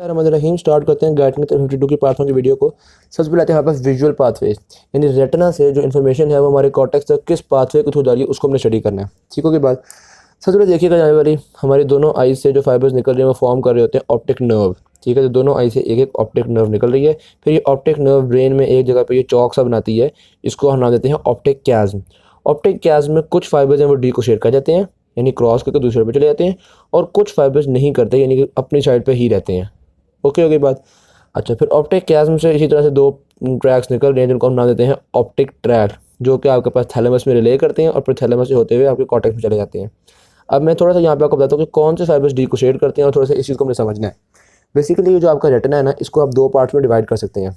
रहीम start करते हैं guide 52 की पार्ट 1 की वीडियो को। सबसे पहले आते हैं हमारे पास विजुअल पाथवे, यानी रेटिना से जो इन्फॉर्मेशन है वो हमारे कॉर्टेक्स तक किस पाथवे के थ्रू जा रही है उसको हमने स्टडी करना है। ठीक हो? के बाद सबसे पहले देखिएगा जाने वाली हमारी दोनों आईज से जो फाइबर्स निकल रही है वो फॉर्म कर रहे होते हैं ऑप्टिक नर्व। ठीक है, तो दोनों आई से एक एक ऑप्टिक नर्व निकल रही है। फिर ये ऑप्टिक नर्व ब्रेन में एक जगह पे ये चौक सा बनाती है, इसको हम नाम देते हैं ऑप्टिक कैज्म। ऑप्टिक कैज्म में कुछ फाइबर्स हैं वो डीकोशेड कर जाते हैं, यानी क्रॉस करके दूसरे पे चले जाते हैं, और कुछ फाइबर्स नहीं करते, यानी कि अपनी साइड पे ही रहते हैं। ओके हो गई बात। अच्छा, फिर ऑप्टिक कैज्म से इसी तरह से दो ट्रैक्स निकल रहे हैं जिनको हम नाम देते हैं ऑप्टिक ट्रैक, जो कि आपके पास थैलेमस में रिले करते हैं और फिर थैलेमस से होते हुए आपके कॉर्टेक्स में चले जाते हैं। अब मैं थोड़ा सा यहाँ पे आपको बताता हूँ कि कौन से फाइबर्स डीकोशेड करते हैं और थोड़ा सा इस चीज़ को हमें समझना है। बेसिकली ये जो आपका रेटिना है ना, इसको आप दो पार्ट्स में डिवाइड कर सकते हैं।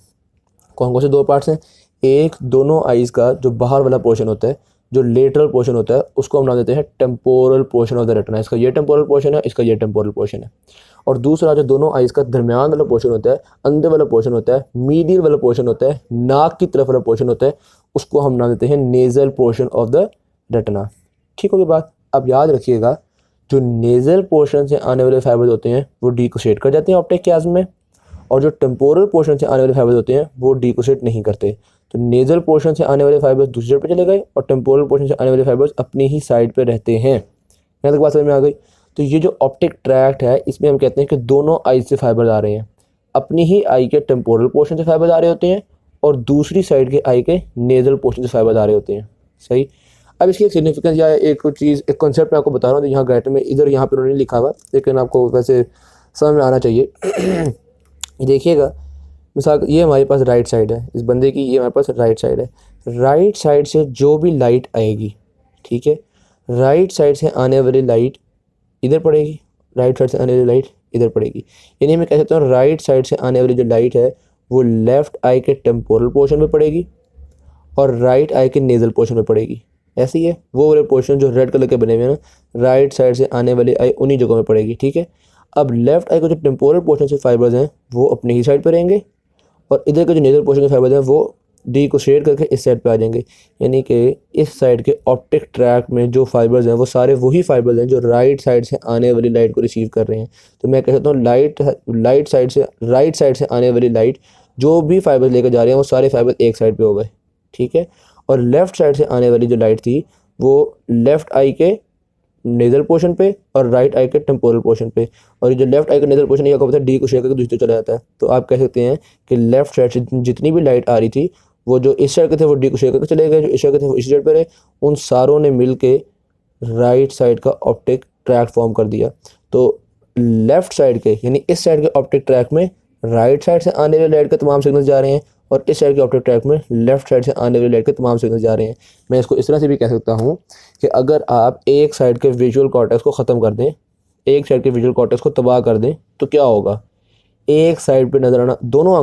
कौन कौन से दो पार्ट्स हैं? एक, दोनों आइज़ का जो बाहर वाला पोर्शन होता है, जो लेटरल पोर्शन होता है, उसको हम नाम देते हैं temporal portion of the retina. इसका ये टेम्पोरल पोर्शन है, इसका ये टेम्पोरल पोर्शन है। और दूसरा जो दोनों आइज़ का दरमियान वाला पोर्शन होता है, अंदर वाला पोर्शन होता है, मीडियल वाला पोर्शन होता है, नाक की तरफ वाला पोर्शन होता है, उसको हम नाम देते हैं nasal portion of the retina. ठीक होगी बात। अब याद रखिएगा, जो नेज़ल पोर्शन से आने वाले फाइबर्स होते हैं वो डीकोशेड कर जाते हैं ऑप्टिक कैज्म में, और जो टेम्पोरल पोर्शन से आने वाले फाइबर्स होते हैं वो डीकोशेड नहीं करते। तो नेज़ल पोर्शन से आने वाले फाइबर्स दूसरी साइड पे चले गए और टेम्पोरल पोर्शन से आने वाले फाइबर्स अपनी ही साइड पे रहते हैं। यहाँ तक बात समझ में आ गई? तो ये जो ऑप्टिक ट्रैक्ट है, इसमें हम कहते हैं कि दोनों आई से फाइबर्स आ रहे हैं, अपनी ही आई के टेम्पोरल पोर्शन से फाइबर्स आ रहे होते हैं और दूसरी साइड के आई के नेज़ल पोर्शन से फाइबर्स आ रहे होते हैं। सही। अब इसकी एक सिग्निफिकेंस या एक चीज़, एक कॉन्सेप्ट मैं आपको बता रहा हूँ। तो यहाँ गाइड में इधर यहाँ पर उन्होंने लिखा हुआ, लेकिन आपको वैसे समझ में आना चाहिए। देखिएगा, मिसाल ये हमारे पास राइट साइड है इस बंदे की, ये हमारे पास राइट साइड है। राइट साइड से जो भी लाइट आएगी, ठीक है, राइट साइड से आने वाली लाइट इधर पड़ेगी, राइट साइड से आने वाली लाइट इधर पड़ेगी। यानी मैं कह सकता हूँ राइट साइड से आने वाली जो लाइट है वो लेफ़्ट आई के टेम्पोरल पोर्शन में पड़ेगी और राइट आई के नेज़ल पोर्शन में पड़ेगी। ऐसे ही है, वो वाले पोर्शन जो रेड कलर के बने हुए हैं ना, राइट साइड से आने वाली आई उन्हीं जगहों में पड़ेगी। ठीक है। अब लेफ़्ट आई को जो टेम्पोरल पोर्शन से फाइबर्स हैं वो अपनी ही साइड पर रहेंगे, और इधर के जो नेज़ल पोर्शन के फाइबर्स हैं वो डीकोशेड करके इस साइड पे आ जाएंगे। यानी कि इस साइड के ऑप्टिक ट्रैक में जो फाइबर्स हैं वो सारे वही फाइबर्स हैं जो राइट साइड से आने वाली लाइट को रिसीव कर रहे हैं। तो मैं कह सकता हूँ राइट साइड से आने वाली लाइट जो भी फाइबर्स लेकर जा रहे हैं वो सारे फाइबर्स एक साइड पे हो गए। ठीक है। और लेफ़्ट साइड से आने वाली जो लाइट थी वो लेफ़्ट आई के नेज़ल पोर्शन पे और राइट आई के टेम्पोरल पोर्शन पे, और ये जो लेफ्ट आई का नेज़ल पोर्शन ये आपको पता है डीकोशेड करके दूसरी तरफ चला जाता है। तो आप कह सकते हैं कि लेफ्ट साइड से जितनी भी लाइट आ रही थी वो जो इस साइड के थे वो डीकोशेड करके चले गए, जो इस साइड के थे वो इस साइड पर रहे, उन सारों ने मिल के राइट साइड का ऑप्टिक ट्रैक फॉर्म कर दिया। तो लेफ्ट साइड के यानी इस साइड के ऑप्टिक ट्रैक में राइट साइड से आने वाली लाइट के तमाम सिग्नल्स जा रहे हैं, और इस साइड के ऑप्टिक ट्रैक में लेफ्ट साइड से आने वाली लाइट के तमाम सिग्नल्स जा रहे हैं। मैं इसको इस तरह से भी कह सकता हूँ कि अगर आप एक साइड के विजुअल कॉर्टेक्स को ख़त्म कर दें, एक साइड के विजुअल कॉर्टेक्स को तबाह कर दें, तो क्या होगा? एक साइड पे नजर आना, दोनों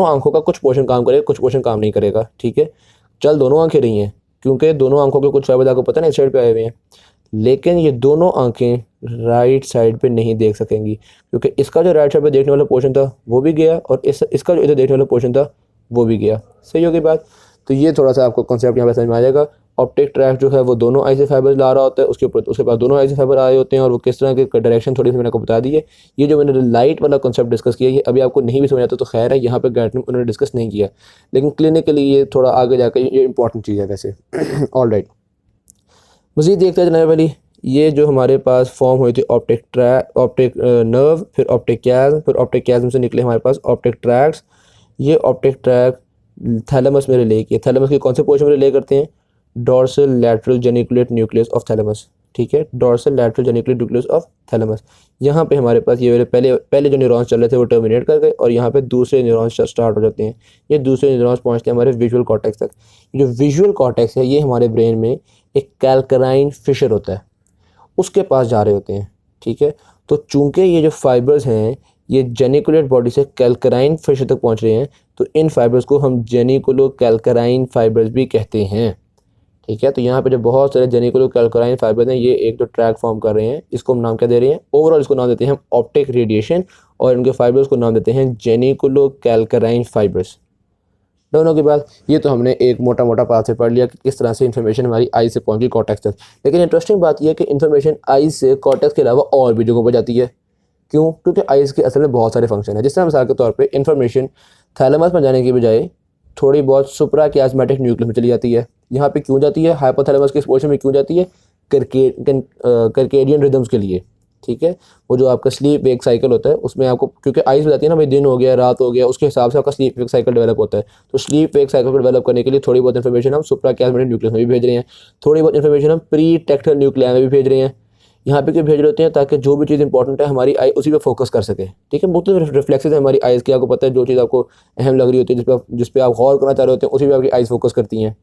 आंखों का कुछ पोर्शन काम करेगा, कुछ पोर्शन काम नहीं करेगा। ठीक है। चल दोनों आंखें रही हैं, क्योंकि दोनों आंखों के कुछ फाइबर आपको पता नहीं इस साइड पे आए हुए हैं, लेकिन ये दोनों आंखें राइट साइड पे नहीं देख सकेंगी, क्योंकि इसका जो राइट साइड पे देखने वाला पोर्शन था वो भी गया, और इसका जो इधर देखने वाला पोर्शन था वो भी गया। सही होगी बात। तो ये थोड़ा सा आपको कॉन्सेप्ट यहाँ पे समझ में आ जाएगा। ऑप्टिक ट्रैक जो है वो दोनों आई से फाइबर ला रहा होता है, उसके पास दोनों आई से फाइबर आए होते हैं, और वो किस तरह के डायरेक्शन थोड़ी सी मैंने आपको बता दी है। ये जो मैंने लाइट वाला कॉन्सेप्ट डिस्कस किया, ये अभी आपको नहीं भी समझ आता तो खैर है, यहाँ पे गाइड में उन्होंने डिस्कस नहीं किया, लेकिन क्लिनिकली ये थोड़ा आगे जाकर ये इंपॉर्टेंट चीज़ है वैसे। ऑल राइट, मज़ीद देखते हैं जनाब वाली, ये जो हमारे पास फॉर्म हुई थी ऑप्टिक नर्व, फिर ऑप्टिक कैज्म, फिर ऑप्टिक कैज्म से निकले हमारे पास ऑप्टिक ट्रैक्स। ये ऑप्टिक ट्रैक थैलेमस में रिले किए। थैलेमस के कौन से पोर्शन में रिले करते हैं? Dorsal lateral geniculate nucleus of thalamus. ठीक है, dorsal lateral geniculate nucleus of thalamus. यहाँ पे हमारे पास ये वाले पहले जो न्यूरॉन्स चल रहे थे वो टर्मिनेट कर गए, और यहाँ पे दूसरे न्यूरॉन्स स्टार्ट हो जाते हैं। ये दूसरे न्यूरॉन्स पहुँचते हैं हमारे विजुअल कॉर्टेक्स तक। जो विजुअल कॉर्टेक्स है ये हमारे ब्रेन में एक कैल्कराइन फिशर होता है, उसके पास जा रहे होते हैं। ठीक है। तो चूंकि ये जो फाइबर्स हैं ये जेनिकुलेट बॉडी से कैल्कराइन फिशर तक पहुंच रहे हैं, तो इन फाइबर्स को हम जेनिकुलो कैल्कराइन फाइबर्स भी कहते हैं। ठीक है। तो यहाँ पे जो बहुत सारे जेनिकुलो कैल्कराइन फाइबर्स हैं, ये एक जो ट्रैक फॉर्म कर रहे हैं, इसको हम नाम क्या दे रहे हैं? ओवरऑल इसको नाम देते हैं हम ऑप्टिक रेडिएशन, और इनके फाइबर्स को नाम देते हैं जेनिकुलो कैल्कराइन फाइबर्स। दोनों के बाद ये तो हमने एक मोटा मोटा पाथ से पढ़ लिया कि किस तरह से इन्फॉर्मेशन हमारी आई से पहुंची कॉर्टेक्स तक। लेकिन इंटरेस्टिंग बात यह है कि इन्फॉर्मेशन आई से कॉर्टेक्स के अलावा और भी जगहों पर जाती है। क्यों? क्योंकि आइज़ के असल में बहुत सारे फंक्शन हैं। जिस तरह मिसाल के तौर पे इंफॉर्मेशन थैलेमस में जाने की बजाय थोड़ी बहुत सुप्रा कियास्मेटिक न्यूक्लियस में चली जाती है। यहाँ पे क्यों जाती है? हाइपोथैलेमस के इस पोर्शन में क्यों जाती है? सर्केडियन रिदम्स के लिए, ठीक है। वो जो आपका स्लीप वेक साइकिल होता है उसमें आपको, क्योंकि आइज़ बताती है ना भाई दिन हो गया रात हो गया, उसके हिसाब से आपका स्लीप वेक साइकिल डेवलप होता है। तो स्लीप वेक साइकिल को डेवलप करने के लिए थोड़ी बहुत इन्फॉर्मेशन हम सुप्रा कियास्मेटिक न्यूक्लियस में भी भेज रहे हैं, थोड़ी बहुत इन्फॉर्मेशन हम प्री टेक्टल न्यूक्लिया में भी भेज रहे हैं। यहाँ पे क्यों भेज रहे होते हैं? ताकि जो भी चीज़ इंपॉर्टेंट है हमारी आई उसी पे फोकस कर सके, ठीक है। मुख्तलिफ रिफ्लेक्सेस है हमारी आइज़ की, आपको पता है जो चीज़ आपको अहम लग रही होती है, जिस पे आप गौर करना चाह रहे होते हैं, उसी पे आपकी आइज़ फोकस करती हैं।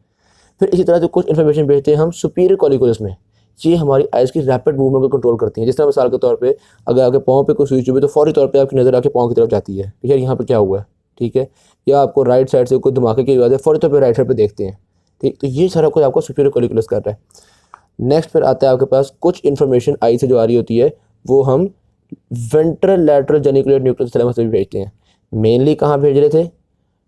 फिर इसी तरह से कुछ इन्फॉर्मेशन भेजते हैं हम सुपीरियर कॉलिकुलस में, ये हमारी आइज़ की रैपिड मूवमेंट को कंट्रोल करती हैं। जिस तरह मिसाल के तौर पे अगर आपके पाँव पे कोई सुई चुभे तो फौरी तौर पे आपकी नज़र आपके पाँव की तरफ जाती है, यार यहाँ पे क्या हुआ है, ठीक है। या आपको राइट साइड से कोई धमाके की आवाज़ है, फौरी तौर पे राइट साइड पे देखते हैं, ठीक। तो ये सारा कुछ आपको सुपीरियर कॉलिकुलस कर रहा है। नेक्स्ट फिर आता है आपके पास कुछ इन्फॉर्मेशन आई से जो आ रही होती है वो हम ventral lateral geniculate nucleus thalamus से भी भेजते हैं। मेनली कहाँ भेज रहे थे?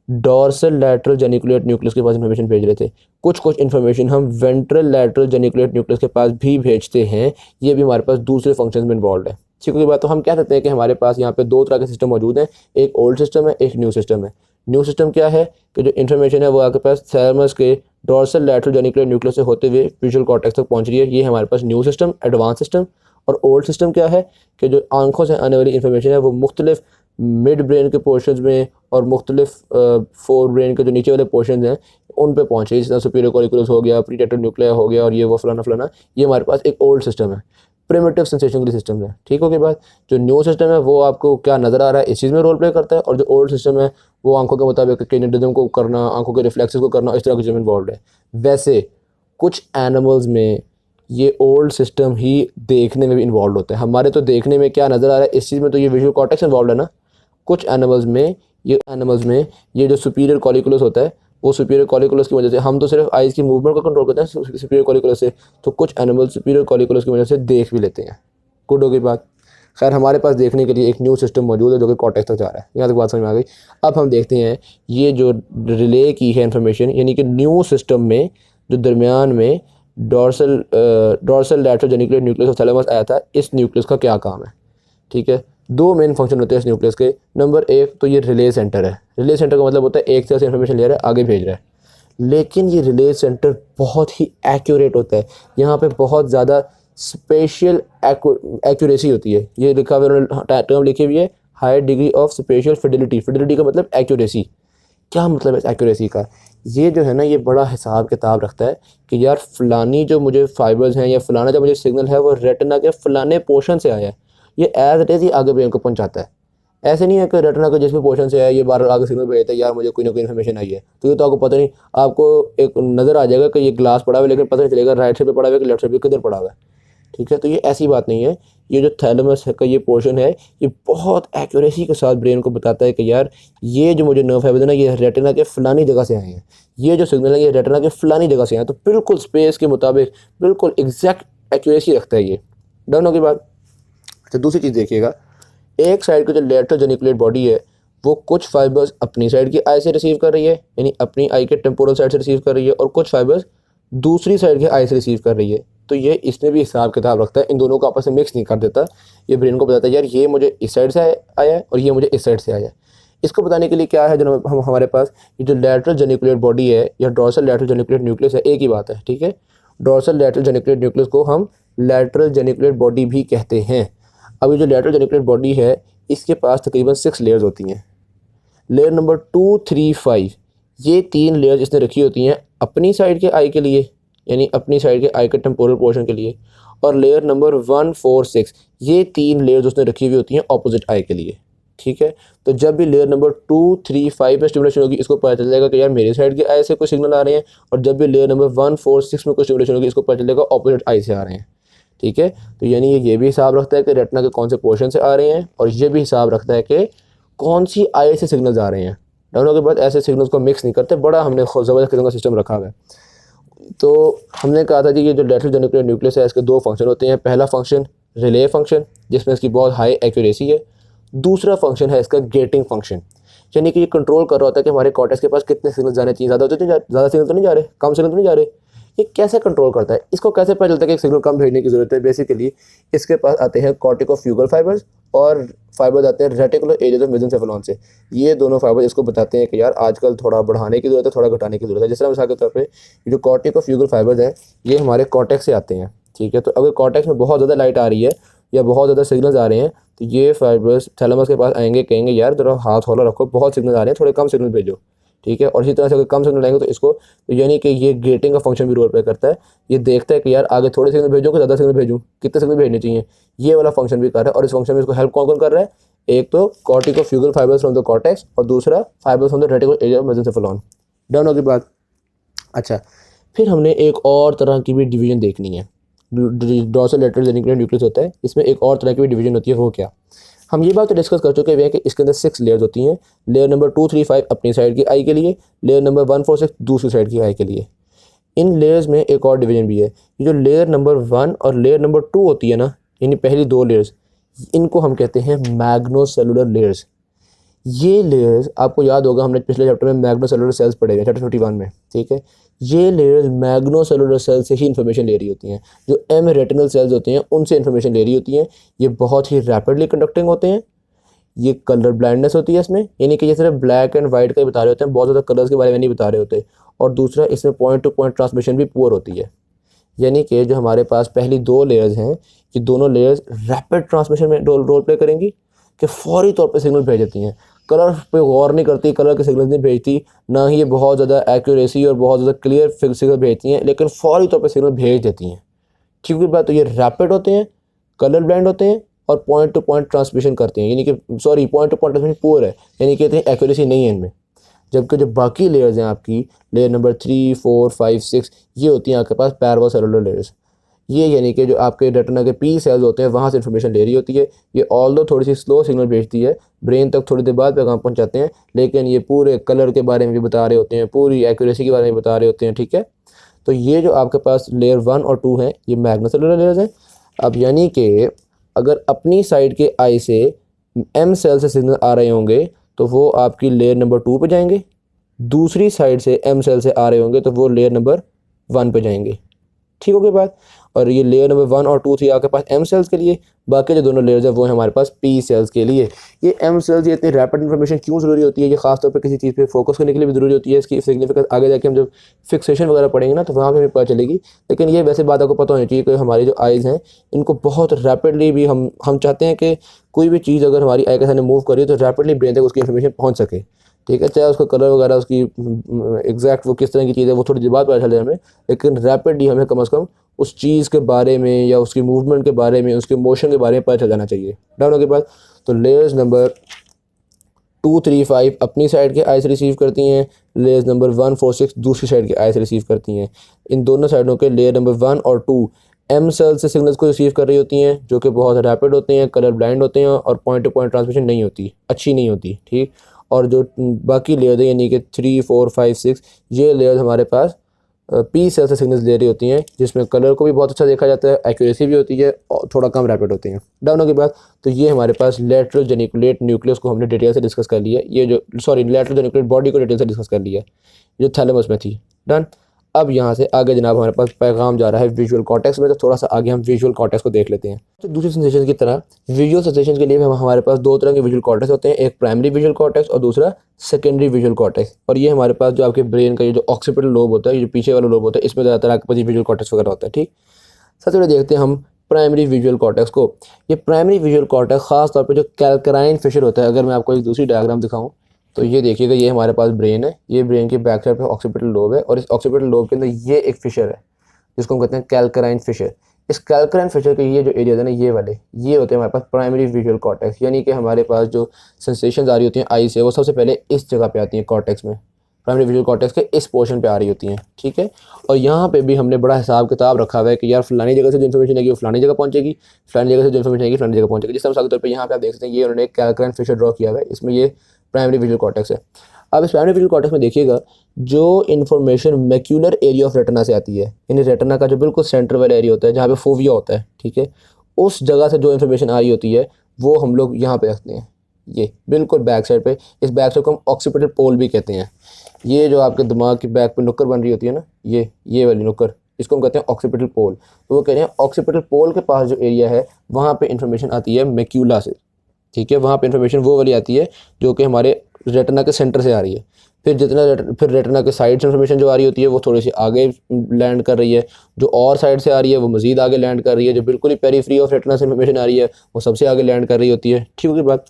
डॉर्सल लैटरल जेनिकुलेट न्यूक्लियस के पास इन्फॉर्मेशन भेज रहे थे। कुछ इन्फॉर्मेशन हम वेंट्रल लैटरल जेनिकुलेट न्यूक्लियस के पास भी भेजते हैं, ये भी हमारे पास दूसरे फंक्शन में इन्वॉल्व है। ठीक है बात, तो हम कह सकते हैं कि हमारे पास यहाँ पे दो तरह के सिस्टम मौजूद हैं, एक ओल्ड सिस्टम है, एक न्यू सिस्टम है। न्यू सिस्टम क्या है कि जो इन्फॉर्मेशन है वो आपके पास थैलेमस के डॉर्सल लैटरल जेनिकुलेट न्यूक्लियस से होते हुए विजुअल कॉर्टेक्स तक पहुँच रही है, ये हमारे पास न्यू सिस्टम, एडवांस सिस्टम। और ओल्ड सिस्टम क्या है कि जो आंखों से आने वाली इन्फॉर्मेशन है वो मुख्तलिफ मिड ब्रेन के पोर्शंस में और मुख्तलिफ फोर ब्रेन के जो नीचे वाले पोर्शन हैं उन पे पहुँचे, जिस तरह सुपीरियर कॉलिकुलस हो गया, प्रीटेक्टल न्यूक्लिया हो गया और ये वो फलाना फलाना, ये हमारे पास एक ओल्ड सिस्टम है, प्रिमिटिव सेंसेशन के लिए सिस्टम है। ठीक हो गई बात। जो न्यू सिस्टम है वो आपको क्या नज़र आ रहा है इस चीज़ में रोल प्ले करता है, और जो ओल्ड सिस्टम है वो आंखों के मुताबिक किनेटिज्म को करना, आंखों के रिफ्लेक्सेस को करना, इस तरह की चीज़ में इन्वॉल्व है। वैसे कुछ एनिमल्स में ये ओल्ड सिस्टम ही देखने में भी इन्वॉल्व होता है। हमारे तो देखने में क्या नज़र आ रहा है इस चीज़ में तो ये विजुअल कॉर्टेक्स इन्वॉल्व है ना। कुछ एनिमल्स में ये जो सुपीरियर कॉलिकुलस होता है वो सुपीरियर कॉलिकुलस की वजह से, हम तो सिर्फ आइज़ की मूवमेंट को कंट्रोल करते हैं सुपीरियर कॉलिकुलस से, तो कुछ एनिमल सुपीरियर कॉलिकुलस की वजह से देख भी लेते हैं। गुड हो गई बात। खैर हमारे पास देखने के लिए एक न्यू सिस्टम मौजूद है जो कि कॉर्टेक्स तक जा रहा है। यहाँ तक बात समझ में आ गई। अब हम देखते हैं ये जो रिले की है इन्फॉर्मेशन, यानी कि न्यू सिस्टम में जो दरमियान में dorsal lateral geniculate nucleus of thalamus आया था, इस न्यूक्लियस का क्या काम है। ठीक है, दो मेन फंक्शन होते हैं इस न्यूक्लियस के। नंबर एक तो ये रिले सेंटर है। रिले सेंटर का मतलब होता है एक तरह से इन्फॉर्मेशन ले रहा है आगे भेज रहा है, लेकिन ये रिले सेंटर बहुत ही एक्यूरेट होता है। यहाँ पे बहुत ज़्यादा स्पेशल एक्यूरेसी होती है। ये लिखा हुआ उन्होंने टर्म लिखी हुई है, high degree of special fidelity. Fidelity का मतलब एक्यूरेसी। क्या मतलब है एक्यूरेसी का? ये जो है ना ये बड़ा हिसाब किताब रखता है कि यार फ़लानी जो मुझे फाइबर्स हैं या फ़लाना जो मुझे सिग्नल है वो रेटिना के फ़लाने पोर्शन से आया है, ये एज इट इज़ ही आगे ब्रेन को पहुंचाता है। ऐसे नहीं है कि रेटिना के जिस भी पोर्शन से आया ये बार आगे सिग्नल भेजता है यार मुझे कोई ना कोई इन्फॉर्मेशन आई है, तो ये तो आपको पता नहीं। आपको एक नज़र आ जाएगा कि ये ग्लास पड़ा हुआ है, लेकिन पता नहीं चलेगा राइट साइड पे पड़ा हुआ है कि लेफ्ट साइड पे किधर पड़ा हुआ है। ठीक है, तो ये ऐसी बात नहीं है। ये जो थैलेमस का ये पोर्शन है ये बहुत एक्यूरेसी के साथ ब्रेन को बताता है कि यार ये जो मुझे नर्व फाइबर है ना ये रेटिना के फ़लानी जगह से आए हैं, ये जो सिग्नल है ये रेटिना के फ़लानी जगह से आए हैं। तो बिल्कुल स्पेस के मुताबिक बिल्कुल एग्जैक्ट एक्यूरेसी रखता है ये। डन होगी बात। तो दूसरी चीज़ देखिएगा, एक साइड की जो लैटरल जेनिकुलेट बॉडी है वो कुछ फाइबर्स अपनी साइड की आई से रिसीव कर रही है, यानी अपनी आई के टेम्पोरल साइड से रिसीव कर रही है, और कुछ फाइबर्स दूसरी साइड के आई से रिसीव कर रही है। तो ये इसमें भी हिसाब किताब रखता है, इन दोनों को आपस में मिक्स नहीं कर देता। ये ब्रेन को बताता है यार ये मुझे इस साइड से आया है और ये मुझे इस साइड से आया है। इसको बताने के लिए क्या है जो हम हमारे पास ये जो लैटरल जेनिकुलेट बॉडी है या डॉर्सल लैटरल जेनिकुलेट न्यूक्लियस है, एक ही बात है। ठीक है, डॉर्सल लैटरल जेनिकुलेट न्यूक्लियस को हम लैटरल जेनिकुलेट बॉडी भी कहते हैं। अब ये जो लैटरल जेनिकुलेट बॉडी है इसके पास तकरीबन 6 लेयर्स होती हैं। लेयर नंबर 2, 3, 5 ये 3 लेयर्स इसने रखी होती हैं अपनी साइड के आई के लिए, यानी अपनी साइड के आई के टेम्पोरल पोर्शन के लिए, और लेयर नंबर 1, 4, 6 ये 3 लेयर्स उसने रखी हुई होती हैं ऑपोजिट आई के लिए। ठीक है, तो जब भी लेयर नंबर 2, 3, 5 में स्टिमुलेशन होगी इसको पता चल जाएगा कि यार मेरे साइड के आई से कुछ सिग्नल आ रहे हैं, और जब भी लेयर नंबर 1, 4, 6 में कुछ स्टिमुलेशन होगी इसको पता चलेगा ऑपोजिट आई से आ रहे हैं। ठीक है, तो यानी ये भी हिसाब रखता है कि रेटिना के कौन से पोर्शन से आ रहे हैं, और ये भी हिसाब रखता है कि कौन सी आई से सिग्नल्स आ रहे हैं। डाउनलोड के बाद ऐसे सिग्नल्स को मिक्स नहीं करते, बड़ा हमने ज़बरदस्त किस्म का सिस्टम रखा हुआ है। तो हमने कहा था कि ये जो लैटरल जेनिकुलेट न्यूक्लियस है इसके दो फंक्शन होते हैं। पहला फंक्शन रिले फंक्शन जिसमें इसकी बहुत हाई एक्यूरेसी है। दूसरा फंक्शन है इसका गेटिंग फंक्शन, यानी कि ये कंट्रोल कर रहा होता है कि हमारे कॉर्टेक्स के पास कितने सिग्नल जाने चाहिए। ज़्यादा सिग्नल तो नहीं जा रहे, कम सिग्नल तो नहीं जा रहे, ये कैसे कंट्रोल करता है, इसको कैसे पता चलता है कि एक सिग्नल कम भेजने की ज़रूरत है। बेसिकली इसके पास आते हैं कॉर्टिकोफ्यूगल फाइबर्स और फाइबर्स आते हैं रेटिकुलर एरियाज ऑफ मेसेंसेफेलॉन से। ये दोनों फाइबर्स इसको बताते हैं कि यार आजकल थोड़ा बढ़ाने की ज़रूरत है, थोड़ा घटाने की ज़रूरत है। जिस तरह मिसाल के तौर पे जो कॉर्टिकोफ्यूगल फाइबर्स हैं ये हमारे कॉर्टेक्स से आते हैं, ठीक है। तो अगर कॉर्टेक्स में बहुत ज़्यादा लाइट आ रही है या बहुत ज़्यादा सिग्नल्स आ रहे हैं तो ये फाइबर्स थैलेमस के पास आएंगे, कहेंगे यार जरा हाथ हौला रखो, बहुत सिग्नल आ रहे हैं, थोड़े कम सिग्नल भेजो, ठीक है। और इसी तरह से अगर कम सिग्नल आएंगे तो इसको तो यानी कि ये गेटिंग का फंक्शन भी रोल प्ले करता है। ये देखता है कि यार आगे थोड़े सिग्नल भेजो कि ज़्यादा सिग्नल भेजूँ, कितने सिग्नल भेजने चाहिए, ये वाला फंक्शन भी कर रहा है। और इस फंक्शन में इसको हेल्प कौन कौन कर रहा है, एक तो corticofugal fibres from the cortex और दूसरा fibres from the reticular area of mesencephalon. Done होगी बात। अच्छा, फिर हमने एक और तरह की भी डिवीजन देखनी है। डॉर्सल लेटरल जेनिकुलर न्यूक्लियस होता है, इसमें एक और तरह की भी डिवीजन होती है। वो क्या, हम ये बात तो डिस्कस कर चुके हैं कि इसके अंदर 6 लेयर्स होती हैं। लेयर नंबर 2, 3, 5 अपनी साइड की आई के लिए, लेयर नंबर 1, 4, 6 दूसरी साइड की आई के लिए। इन लेयर्स में एक और डिवीजन भी है। ये जो लेयर नंबर 1 और लेयर नंबर 2 होती है ना, यानी पहली 2 लेयर्स, इनको हम कहते हैं मैग्नोसेलुलर लेयर्स। ये लेयर्स आपको याद होगा हमने पिछले चैप्टर में मैग्नोसेलुलर सेल्स पढ़े हुए चैप्टर 51 में, ठीक है। ये लेयर्स मैग्नोसेलुलर सेल से ही इन्फॉर्मेशन ले रही होती हैं। जो एम रेटिनल सेल्स होते हैं उनसे इन्फॉर्मेशन ले रही होती हैं। ये बहुत ही रैपिडली कंडक्टिंग होते हैं। ये कलर ब्लाइंडनेस होती है इसमें, यानी कि ये सिर्फ ब्लैक एंड वाइट का ही बता रहे होते हैं, बहुत ज़्यादा कलर्स के बारे में नहीं बता रहे होते। और दूसरा इसमें पॉइंट टू पॉइंट ट्रांसमिशन भी पुअर होती है। यानी कि जो हमारे पास पहली 2 लेयर्स हैं, ये दोनों लेयर्स रैपिड ट्रांसमिशन में रोल प्ले करेंगी कि फौरी तौर पे सिग्नल भेज देती हैं। कलर पे गौर नहीं करती, कलर के सिग्नल नहीं भेजती, ना ही ये बहुत ज़्यादा एक्यूरेसी और बहुत ज़्यादा क्लियर सिग्नल भेजती हैं, लेकिन फौरी तौर पे सिग्नल भेज देती हैं। ठीक है बात। तो ये रैपिड होते हैं, कलर ब्लाइंड होते हैं और पॉइंट टू पॉइंट ट्रांसमिशन करते हैं, यानी कि sorry point two point transmission poor है, यानी कि इतनी एक्यूरेसी नहीं है इनमें। जबकि जो बाकी लेयर्स हैं आपकी, लेयर नंबर 3, 4, 5, 6, ये होती हैं आपके पास पैरासेलुलर लेयर्स। ये यानी कि जो आपके रेटिना के पी सेल्स होते हैं वहाँ से इन्फॉर्मेशन ले रही होती है। ये ऑल्दो थोड़ी सी स्लो सिग्नल भेजती है, ब्रेन तक थोड़ी देर बाद पैगाम पहुँचाते हैं, लेकिन ये पूरे कलर के बारे में भी बता रहे होते हैं, पूरी एक्यूरेसी के बारे में बता रहे होते हैं, ठीक है। तो ये जो आपके पास लेयर 1 और 2 हैं ये मैग्नोसेलुलर लेयर्स हैं। अब यानी कि अगर अपनी साइड के आई से एम सेल से सिग्नल आ रहे होंगे तो वो आपकी लेयर नंबर 2 पे जाएंगे, दूसरी साइड से एम सेल से आ रहे होंगे तो वो लेयर नंबर 1 पे जाएंगे। ठीक हो गई बात। और ये लेयर नंबर 1 और 2 थी आपके पास एम सेल्स के लिए, बाकी जो दोनों लेयर्स है वो है हमारे पास पी सेल्स के लिए। ये एम सेल्स, ये इतनी रैपिड इन्फॉर्मेशन क्यों ज़रूरी होती है, ये खासतौर पे किसी चीज़ पे फोकस करने के लिए भी ज़रूरी होती है। इसकी सिग्निफिकेंस आगे जाके हम जब फिक्सेशन वगैरह पढ़ेंगे ना तो वहाँ पे भी पता चलेगी। लेकिन ये वैसे बात आपको पता होनी चाहिए कि हमारी जो आइज़ हैं इनको बहुत रैपिडली भी हम चाहते हैं कि कोई भी चीज़ अगर हमारी आई के सामने मूव कर रही है तो रैपिडली ब्रेन तक उसकी इन्फॉर्मेशन पहुँच सके, ठीक है। चाहे उसका कलर वगैरह उसकी एग्जैक्ट वो किस तरह की चीज़ है वो थोड़ी देर बाद पता चले हमें, लेकिन रैपिडली हमें कम से कम उस चीज़ के बारे में या उसकी मूवमेंट के बारे में, उसके मोशन के बारे में पता चल जाना चाहिए। डाउन होने के बाद तो लेयर्स नंबर 2, 3, 5 अपनी साइड के आइस रिसीव करती हैं, लेयर्स नंबर 1, 4, 6 दूसरी साइड के आइस रिसीव करती हैं। इन दोनों साइडों के लेयर नंबर 1 और 2 एम सेल से सिग्नल्स को रिसीव कर रही होती हैं, जो कि बहुत रैपिड होते हैं, कलर ब्लाइंड होते हैं और पॉइंट टू पॉइंट ट्रांसमिशन नहीं होती, अच्छी नहीं होती, ठीक। और जो बाकी लेयर है यानी कि 3, 4, 5, 6 ये लेयर्स हमारे पास पी सेल से सिग्नल्स दे रही होती हैं, जिसमें कलर को भी बहुत अच्छा देखा जाता है, एक्यूरेसी भी होती है और थोड़ा कम रैपिड होती हैं। डाउन होने के बाद तो ये हमारे पास लेटरल जेनिकुलेट न्यूक्लियस को हमने डिटेल से डिस्कस कर लिया, ये जो लेटरल जेनिकुलेट बॉडी को डिटेल से डिस्कस कर लिया जो थैलेमस में थी। डन। अब यहाँ से आगे जनाब हमारे पास पैगाम जा रहा है विजुअल कॉर्टेक्स में, तो थोड़ा सा आगे हम विजुअल कॉर्टेक्स को देख लेते हैं। तो दूसरी सेंसेशन की तरह विजुअल सेंसेशन के लिए हमारे पास 2 तरह के विजुअल कॉर्टेक्स होते हैं, एक प्राइमरी विजुअल कॉर्टेक्स और दूसरा सेकेंडरी विजुअल कॉर्टेक्स। और ये हमारे पास जो आपके ब्रेन का ये जो ऑक्सीपिटल लोब होता है, ये जो पीछे वाला लोब होता है, इसमें ज़्यादातर आपके पास विजुअल कॉर्टेक्स वगैरह होता है, ठीक। सबसे पहले देखते हैं हम प्राइमरी विजुअल कॉर्टेक्स को। ये प्राइमरी विजुअल कॉर्टेक्स खास तौर पे जो कैल्कराइन फिशर होता है, अगर मैं आपको एक दूसरी डायग्राम दिखाऊं तो ये देखिएगा, ये हमारे पास ब्रेन है, ये ब्रेन के बैक साइड पे ऑक्सीपिटल लोब है और इस ऑक्सीपिटल लोब के अंदर ये एक फिशर है जिसको हम कहते हैं कैल्कराइन फिशर। इस कैल्कराइन फिशर के ये जो एरिया है ना, ये वाले ये होते हैं हमारे पास प्राइमरी विजुअल कॉर्टेक्स, यानी कि हमारे पास जो सेंसेशंस आ रही होती हैं आई से वो सबसे पहले इस जगह पे आती हैं कॉर्टेक्स में, प्राइमरी विजुअल कॉर्टेक्स के इस पोर्शन पे आ रही होती हैं, ठीक है। और यहाँ पे भी हमने बड़ा हिसाब किताब रखा हुआ है कि यार फलानी जगह से जो इन्फॉर्मेशन आएगी वो फलानी जगह पहुँचेगी, फलानी जगह से जो इन्फॉर्मेशन आएगी फलानी जगह पहुँचेगी। जिस तरह मिसाल के तौर पे यहाँ पे आप देख सकते हैं ये उन्होंने एक कैल्कराइन फिशर ड्रॉ किया हुआ है, इसमें ये प्राइमरी विजुअल कॉर्टेक्स है। अब इस प्राइमरी विजुअल कॉर्टेक्स में देखिएगा जो information macular area of retina से आती है, यानी रेटिना का जो बिल्कुल सेंटर वाला एरिया होता है जहाँ पे फोविया होता है, ठीक है, उस जगह से जो इन्फॉर्मेशन आ रही होती है वो हम लोग यहाँ पे रखते हैं, ये बिल्कुल बैक साइड पे। इस बैक साइड को हम ऑक्सीपिटल पोल भी कहते हैं। ये जो आपके दिमाग की बैक पे नुक्कर बन रही होती है ना, ये वाली नुक्कर, इसको हम कहते हैं ऑक्सीपिटल पोल। तो वो कह रहे हैं ऑक्सीपिटल पोल के पास जो एरिया है वहाँ पे इन्फॉर्मेशन आती है मैक्यूला से, ठीक है, वहाँ पे इन्फॉर्मेशन वो वाली आती है जो कि हमारे रेटिना के सेंटर से आ रही है। फिर रेटिना के साइड से इन्फॉर्मेशन जो आ रही होती है वो थोड़ी सी आगे लैंड कर रही है, जो और साइड से आ रही है वो मज़ीद आगे लैंड कर रही है, जो बिल्कुल ही पेरीफ्री ऑफ रेटिना से इन्फॉर्मेशन आ रही है वो सबसे आगे लैंड कर रही होती है। ठीक होगी बात।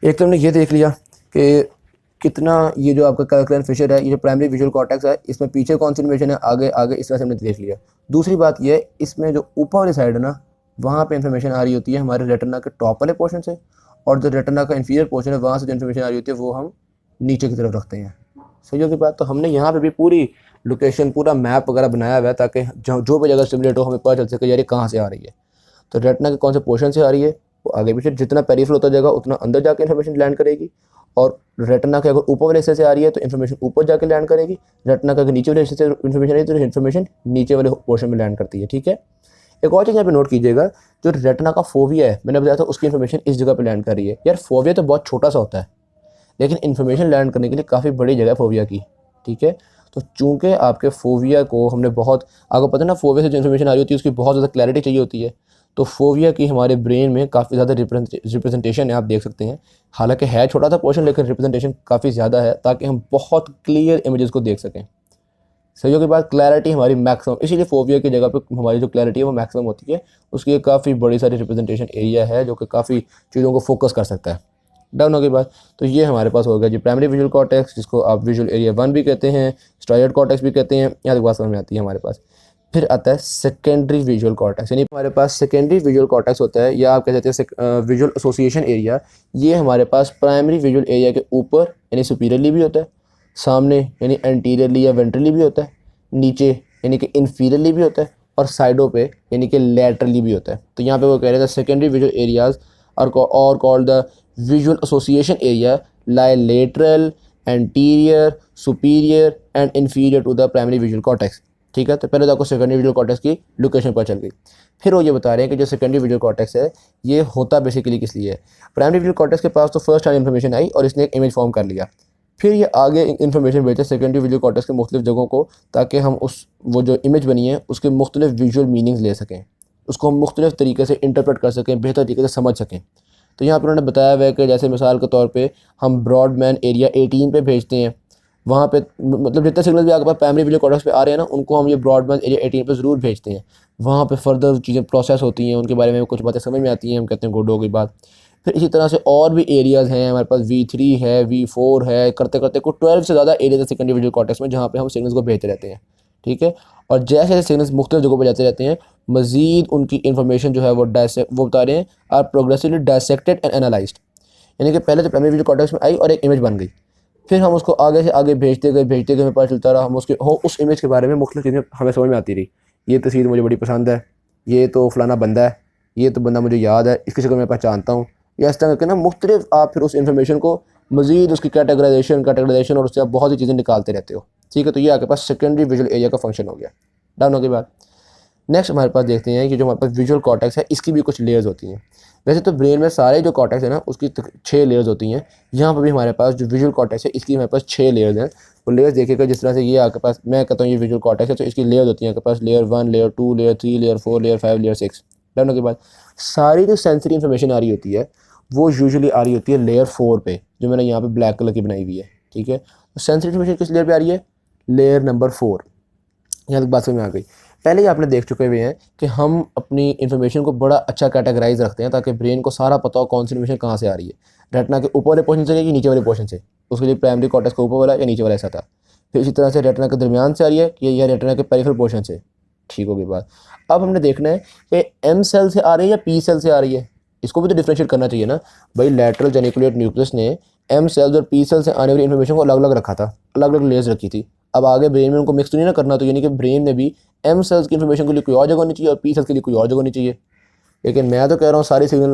एक तो हमने ये देख लिया कि कितना ये जो आपका कैल्कुलेन फिशर है, ये जो प्राइमरी विजुअल कॉर्टेक्स है, इसमें पीछे कौन सी इन्फॉर्मेशन है, आगे आगे इस तरह से हमने देख लिया। दूसरी बात ये है, इसमें जो ऊपर वाली साइड है ना, वहाँ पे इन्फॉर्मेशन आ रही होती है हमारे रेटिना के टॉप वाले पोर्शन से, और जो रेटिना का इंफीरियर पोर्शन है वहाँ से जो इन्फॉर्मेशन आ रही होती है वो हम नीचे की तरफ रखते हैं। सही होगी बात। तो हमने यहाँ पे भी पूरी लोकेशन, पूरा मैप वगैरह बनाया हुआ है ताकि जो भी जगह स्टिमुलेट हो हमें पता चल सके यार ये कहाँ से आ रही है। तो रेटिना के कौन से पोर्शन से आ रही है वो आगे पीछे जितना पेरिफेरल होता जाएगा उतना अंदर जाके इन्फॉर्मेशन लैंड करेगी, और रेटिना के अगर ऊपर वाले हिस्से से आ रही है तो इन्फॉर्मेशन ऊपर जाके लैंड करेगी, रेटिना का अगर नीचे वाले हिस्से से इन्फॉर्मेशन आ रही है तो इन्फॉर्मेशन नीचे वाले पोर्शन में लैंड करती है। ठीक है। एक और चीज़ यहाँ पे नोट कीजिएगा, जो रेटिना का फोविया है मैंने बताया था उसकी इन्फॉर्मेशन इस जगह पे लैंड कर रही है। यार फोविया तो बहुत छोटा सा होता है लेकिन इन्फॉर्मेशन लैंड करने के लिए काफ़ी बड़ी जगह है फोविया की। ठीक है। तो चूंकि आपके फोविया को हमने बहुत, आपको पता है ना, फोविया से जो इन्फॉर्मेशन आ रही होती है उसकी बहुत ज़्यादा क्लैरिटी चाहिए होती है। तो फोविया की हमारे ब्रेन में काफ़ी ज़्यादा रिप्रेजेंटेशन है, आप देख सकते हैं। हालांकि है छोटा सा पोर्शन लेकिन रिप्रेजेंटेशन काफ़ी ज़्यादा है ताकि हम बहुत क्लियर इमेजेस को देख सकें। सही की बात। क्लैरिटी हमारी मैक्सिमम, इसीलिए फोविया की जगह पे हमारी जो क्लैरिटी है वो मैक्सिमम होती है। उसकी एक काफ़ी बड़ी सारी रिप्रेजेंटेशन एरिया है जो कि काफ़ी चीज़ों को फोकस कर सकता है। डाउन होगी बात। तो ये हमारे पास हो गया जी प्राइमरी विजुअल कॉर्टेक्स, जिसको आप विजुअल एरिया 1 भी कहते हैं, स्ट्राइड कॉर्टेक्स भी कहते हैं। यहाँ तक बात समझ में आती है हमारे पास। फिर आता है सेकेंडरी विजुअल कॉर्टेक्स, यानी हमारे पास सेकेंडरी विजुअल कॉर्टेक्स होता है, या आप कह सकते हैं विजुअल एसोसिएशन एरिया। ये हमारे पास प्राइमरी विजुअल एरिया के ऊपर यानी सुपीरियरली भी होता है, सामने यानी एंटीरियरली या वेंट्रली भी होता है, नीचे यानी कि इन्फीरियरली भी होता है, और साइडों पे यानी कि लैटरली भी होता है। तो यहाँ पे वो कह रहे हैं सेकेंडरी विजुअल एरियाज और called the visual association area lie lateral, anterior, superior and inferior to the primary visual cortex. ठीक है। तो पहले तो आपको सेकेंडरी विजुअल कॉर्टेक्स की लोकेशन पता चल गई। फिर वो ये बता रहे हैं कि जो सेकेंडरी विजुअल कॉर्टेक्स है ये होता बेसिकली किस लिए है। प्राइमरी विजुअल कॉर्टेक्स के पास तो फर्स्ट टाइम इन्फॉर्मेशन आई और इसने एक इमेज फॉर्म कर लिया, फिर ये आगे इन्फॉर्मेशन भेजते हैं सेकेंडरी विजुअल कॉर्टेक्स के मुख्तलिफ जगहों को, ताकि हम वो जो इमेज बनी है उसके मुख्तलिफ विजुअल मीनिंग्स ले सकें, उसको हम मुख्तलिफ तरीके से इंटरप्रेट कर सकें, बेहतर तरीके से समझ सकें। तो यहाँ पर उन्होंने बताया हुआ है कि जैसे मिसाल के तौर पे हम ब्रॉडबैंड एरिया 18 पे भेजते हैं, वहाँ पे मतलब जितने सिग्नल भी आपके पास प्राइमरी विजुअल कॉर्टेक्स पे आ रहे हैं ना, उनको हम ये ब्रॉडबैंड एरिया 18 पे ज़रूर भेजते हैं। वहाँ पे फर्दर चीज़ें प्रोसेस होती हैं, उनके बारे में कुछ बातें समझ में आती हैं, हम कहते हैं गुड हो गई बात। फिर इसी तरह से और भी एरियाज़ हैं हमारे पास, V3 है, V4 है, करते करते कुछ 12 से ज़्यादा एरियाज है सेकेंडरी विजुअल कॉर्टेक्स में जहाँ पे हम सिग्नल्स को भेजते रहते हैं। ठीक है। और जैसे जैसे सिग्नल्स मुख्तलिफ जगहों पर जाते रहते हैं, मज़ीद उनकी इन्फॉर्मेशन जो है वो बता रहे हैं आर प्रोग्रेसिवली डायसेक्टेड एंड एनालाइज्ड। यानी कि पहले तो प्राइमरी विजुअल कॉर्टेक्स में आई और एक इमेज बन गई, फिर हम उसको आगे से आगे भेजते गए हमें पता चलता रहा, हम उस इमेज के बारे में मुख्तलिफ चीज़ें हमें समझ में आती रही। ये तस्वीर मुझे बड़ी पसंद है, ये तो फलाना बंदा है, ये तो बंदा मुझे याद है, इसकी शक्ल मैं पहचानता हूँ, या इस तरह के ना मुख्तलिफ आप फिर उस इन्फॉर्मेशन को मज़ीद उसकी कैटेगराइजेशन और उससे आप बहुत सी चीज़ें निकालते रहते हो। ठीक है। तो ये आपके पास सेकेंडरी विजुअल एरिया का फंक्शन हो गया। डाउन होने के बाद नेक्स्ट हमारे पास देखते हैं कि जो हमारे पास विजुअल कॉर्टेक्स है इसकी भी कुछ लेयर्स होती हैं। वैसे तो ब्रेन में सारे जो कॉर्टेक्स है ना उसकी 6 लेयर्स होती हैं। यहाँ पर भी हमारे पास जो विजुअल कॉर्टेक्स है इसकी हमारे पास 6 लेयर्स हैं। वो लेयर्स देखिएगा जिस तरह से ये आपके पास, मैं कहता हूँ ये विजुअल कॉर्टेक्स है तो इसकी लेयर्स होती हैं आपके पास layer 1, layer 2, layer 3, layer 4, layer 5, layer 6। Down होने के बाद सारी जो सेंसरी इन्फॉर्मेशन आ रही होती है वो यूजुअली आ रही होती है लेयर 4 पे, जो मैंने यहाँ पे ब्लैक कलर की बनाई हुई है। ठीक है। तो सेंसरी इन्फॉर्मेशन किस लेयर पे आ रही है, लेयर नंबर 4। यहाँ तक बात समझ में आ गई। पहले ही आपने देख चुके हुए हैं कि हम अपनी इन्फॉर्मेशन को बड़ा अच्छा कैटेगराइज रखते हैं ताकि ब्रेन को सारा पता हो कौन सी इन्फॉर्मेशन कहाँ से आ रही है। रेटिना के ऊपर वाले पोर्शन से कि नीचे वाले पोर्शन से, उसके लिए प्राइमरी कॉर्टेक्स का ऊपर वाला या नीचे वाला ऐसा था। फिर इसी तरह से रेटिना के दरमियान से आ रही है कि या रेटिना के पेरिफेरल पोर्शन से। ठीक होगी बात। अब हमने देखना है कि एम सेल से आ रही है या पी सेल से आ रही है, इसको भी तो डिफ्रेंशिएट करना चाहिए ना भाई। लैटरल जेनिकुलेट न्यूक्लियस ने एम सेल्स और पी सेल से आने वाली इन्फॉर्मेशन को अलग अलग रखा था, अलग अलग लेयर्स रखी थी। अब आगे ब्रेन में उनको मिक्स तो नहीं ना करना, तो यानी कि ब्रेन में भी एम सेल्स की इन्फॉर्मेशन के लिए कोई और जगह होनी चाहिए और पी सेल्स के लिए कोई और जगह होनी चाहिए। लेकिन मैं तो कह रहा हूँ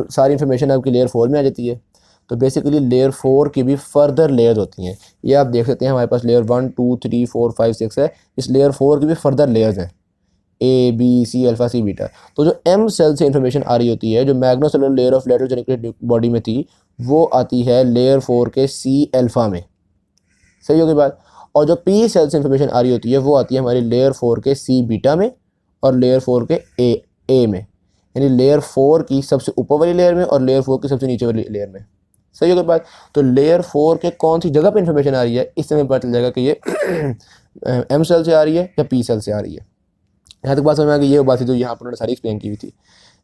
सारी इन्फॉर्मेशन आपकी लेयर 4 में आ जाती है। तो बेसिकली लेयर 4 की भी फर्दर लेयर्स होती हैं। ये आप देख सकते हैं हमारे पास लेयर 1, 2, 3, 4, 5, 6 है। इस लेयर 4 की भी फर्दर लेयर्स हैं, A, B, C, alpha, C, beta. तो जो एम सेल से इन्फॉर्मेशन आ रही होती है, जो magnocellular layer of lateral geniculate body में थी, वो आती है लेयर 4 के C अल्फा में। सही होगी बात। और जो पी सेल से इन्फॉर्मेशन आ रही होती है वो आती है हमारी लेयर 4 के सी बीटा में और लेयर 4 के ए में, यानी लेयर 4 की सबसे ऊपर वाली लेयर में और लेयर 4 की सबसे नीचे वाली लेयर में। सही होगा बात। तो लेयर 4 के कौन सी जगह पे इन्फॉर्मेशन आ रही है, इससे हमें पता चल जाएगा कि ये एम सेल से आ रही है या पी सेल से आ रही है। यहाँ तक बात समझ में आ गई। ये बात थी जो यहाँ पर उन्होंने सारी एक्सप्लेन की हुई थी।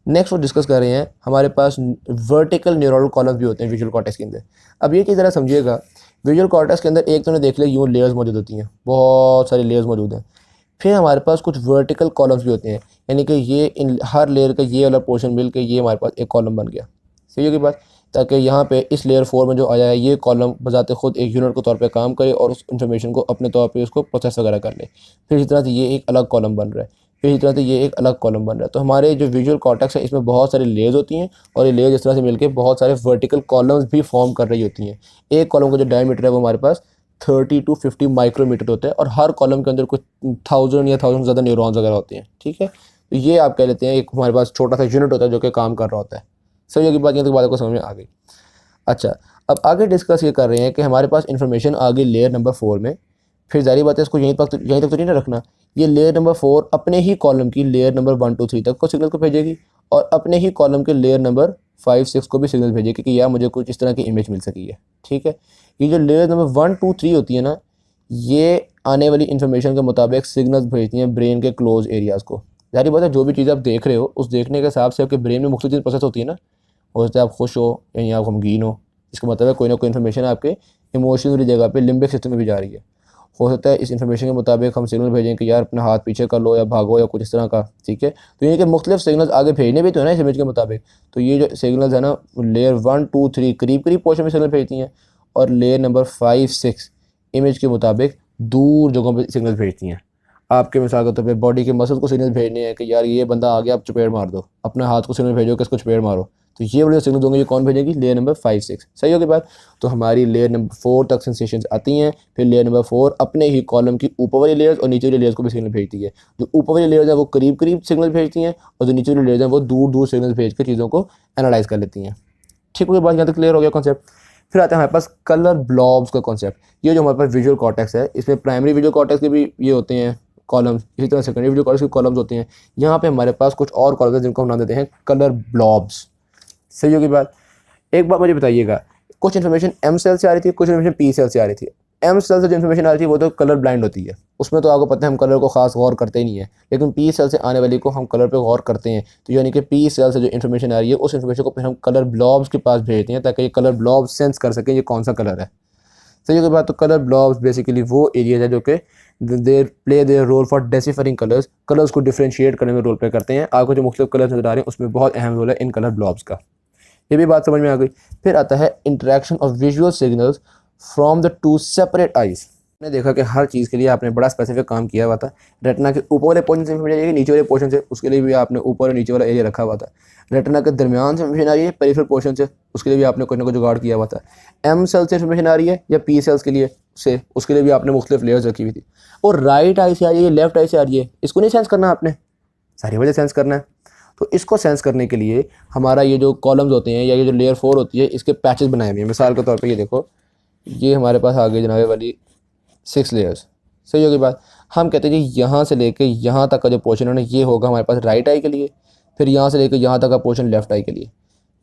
नेक्स्ट वो डिस्कस कर रहे हैं, हमारे पास वर्टिकल न्यूरल कॉलम्स भी होते हैं विजुअल कॉर्टेक्स के अंदर। अब ये चीज़ ज़रा समझिएगा, विजुअल कॉर्टेक्स के अंदर एक तो देख लिया यूँ लेयर्स मौजूद होती हैं, बहुत सारी लेयर्स मौजूद हैं। फिर हमारे पास कुछ वर्टिकल कॉलम्स भी होते हैं, यानी कि ये इन हर लेयर का ये वाला पोर्शन मिल के ये हमारे पास एक कॉलम बन गया। सही होगी बात। ताकि यहाँ पे इस लेयर 4 में जो आया है ये कॉलम बजाते खुद एक यूनिट के तौर पे काम करे और उस इन्फॉर्मेशन को अपने तौर पे उसको प्रोसेस वगैरह कर ले। फिर इस तरह से ये एक अलग कॉलम बन रहा है, फिर इस तरह से ये एक अलग कॉलम बन रहा है। तो हमारे जो विजुअल कॉर्टेक्स है इसमें बहुत सारी लेयर्स होती हैं और ये लेयर्स इस तरह से मिलकर बहुत सारे वर्टिकल कॉलम्स भी फॉर्म कर रही होती हैं। एक कॉलम का जो डायमीटर है वो हमारे पास 30 to 50 माइक्रोमीटर होता है और हर कॉलम के अंदर कुछ 1000 या 1000 से ज़्यादा न्यूरॉन्स वगैरह होते हैं। ठीक है, तो ये आप कह लेते हैं एक हमारे पास छोटा सा यूनिट होता है जो कि काम कर रहा होता है। सही की बात, यहाँ तक बात को समझ में आ गई। अच्छा, अब आगे डिस्कस ये कर रहे हैं कि हमारे पास इन्फॉर्मेशन आ गई लेयर नंबर 4 में। फिर जारी बात है इसको यहीं तक तो नहीं ना रखना। ये लेयर नंबर 4 अपने ही कॉलम की लेयर नंबर 1 2 3 तक को सिग्नल को भेजेगी और अपने ही कॉलम के लेयर नंबर 5 6 को भी सिग्नल भेजेगी कि यार मुझे कुछ इस तरह की इमेज मिल सकी है। ठीक है, ये जो लेयर नंबर 1 2 3 होती है ना, ये आने वाली इन्फॉर्मेशन के मुताबिक सिग्नल्स भेजती हैं ब्रेन के क्लोज एरियाज़ को। जारी बात है जो भी चीज़ आप देख रहे हो उस देखने के हिसाब से आपके ब्रेन में मुख्तलिफ चीज़ प्रोसेस होती है ना। हो सकता है आप खुश हो या आप गमगीन हो, इसका मतलब है कोई ना कोई इन्फॉर्मेशन आपके इमोशनल वाली जगह पे लिम्बिक सिस्टम में भी जा रही है। हो सकता है इस इन्फॉर्मेशन के मुताबिक हम सिग्नल भेजें कि यार अपना हाथ पीछे कर लो या भागो या कुछ इस तरह का। ठीक है, तो ये कि मुख्तलिफ सिग्नल्स आगे भेजने भी तो है ना इस इमेज के मुताबिक। तो ये जो सिग्नल्स है ना लेयर 1 2 3 करीब करीब पोर्शन में सिग्नल भेजती हैं और लेयर नंबर 5 6 इमेज के मुताबिक दूर जगहों पर सिग्नल भेजती हैं। आपके मिसाल के तौर पर बॉडी के मसल को सिग्नल भेजने हैं कि यार ये बंदा आ गया आप चपेट मार दो, अपने हाथ को सिग्नल भेजो कि इसको चपेट मारो। तो ये वाले सिग्नल होंगे ये कौन भेजेगी, लेयर नंबर 5 6। सही होगी बात। तो हमारी लेयर नंबर 4 तक सेंसेशंस आती हैं, फिर लेयर नंबर 4 अपने ही कॉलम की ऊपर वाली लेयर्स और नीचे वाली लेयर्स को भी सिग्नल भेजती है। जो ऊपर वाली लेयर्स हैं वो करीब करीब सिग्नल भेजती हैं और जो नीचे वाली लेयर्स हैं वो दूर दूर सिग्नल भेज कर चीज़ों को एनालाइज कर लेती हैं। ठीक होगी बात, यहाँ तक क्लियर हो गया कॉन्सेप्ट। फिर आता है हमारे पास कलर ब्लॉब्स का कॉन्सेप्ट। ये जो हमारे पास विजुअल कॉर्टेक्स है इसमें प्राइमरी विजुअल कॉर्टेक्स के भी ये होते हैं कॉलम्स, इसी तरह सेकेंडरी विजुअल कॉर्टेक्स के कॉलम्स होते हैं। यहाँ पे हमारे पास कुछ और कॉलम्स हैं जिनको हम नाम देते हैं कलर ब्लॉब्स। सही होगी बात। एक बात मुझे बताइएगा, कुछ इन्फॉर्मेशन एम सेल से आ रही थी, कुछ इन्फॉर्मेशन पी सेल से आ रही थी। एम सेल से जो इन्फॉर्मेशन आ रही थी वो तो कलर ब्लाइंड होती है, उसमें तो आपको पता है हम कलर को खास गौर करते ही नहीं है। लेकिन पी सेल से आने वाली को हम कलर पे गौर करते हैं। तो यानी कि पी सेल से जो इन्फॉर्मेशन आ रही है उस इन्फॉर्मेशन को फिर हम कलर ब्लॉब्स के पास भेजते हैं ताकि ये कलर ब्लॉब सेंस कर सकें ये कौन सा कलर है। सही होगी बात। तो कलर ब्लॉब्स बेसिकली वो एरिया है जो कि their play their role for deciphering colours को डिफ्रेंशिएट करने में रोल प्ले करते हैं। आपको जो मुख्तलिफ कलर्स नजर आ रहे हैं उसमें बहुत अहम रोल है इन कलर ब्लॉब्स का। ये भी बात समझ में आ गई। फिर आता है interaction of visual signals from the two separate eyes. मैंने देखा कि हर चीज़ के लिए आपने बड़ा स्पेसिफिक काम किया हुआ था। रेटिना के ऊपर वाले पोर्शन से इन्फॉर्मेशन आ रही है, नीचे वाले पोर्शन से उसके लिए भी आपने ऊपर और नीचे वाला एरिया रखा हुआ था। रेटिना के दरमियान से इन्फॉर्मेशन आ रही है पेरिफेरल पोर्शन से, उसके लिए भी आपने कोई ना कोई जुगाड़ किया हुआ था। एम सेल से इन्फॉर्मेशन आ रही है या पी सेल्स के लिए से उसके लिए भी आपने मुख्तलिफ लेयर्स रखी हुई थी। और राइट आई से आ रही है लेफ्ट आई से आ रही है, इसको नहीं सेंस करना आपने, सारी वजह सेंस करना है। तो इसको सेंस करने के लिए हमारा ये जो कॉलम्स होते हैं या ये जो लेयर 4 होती है इसके पैचेस बनाए हुए हैं। मिसाल के तौर पे ये देखो, ये हमारे पास आ गई जनाबे वाली 6 लेयर्स। सही होगी बात। हम कहते हैं जी यहाँ से लेके यहाँ तक का जो पोर्शन है ना ये होगा हमारे पास राइट आई के लिए, फिर यहाँ से लेकर यहाँ तक का पोर्शन लेफ्ट आई के लिए,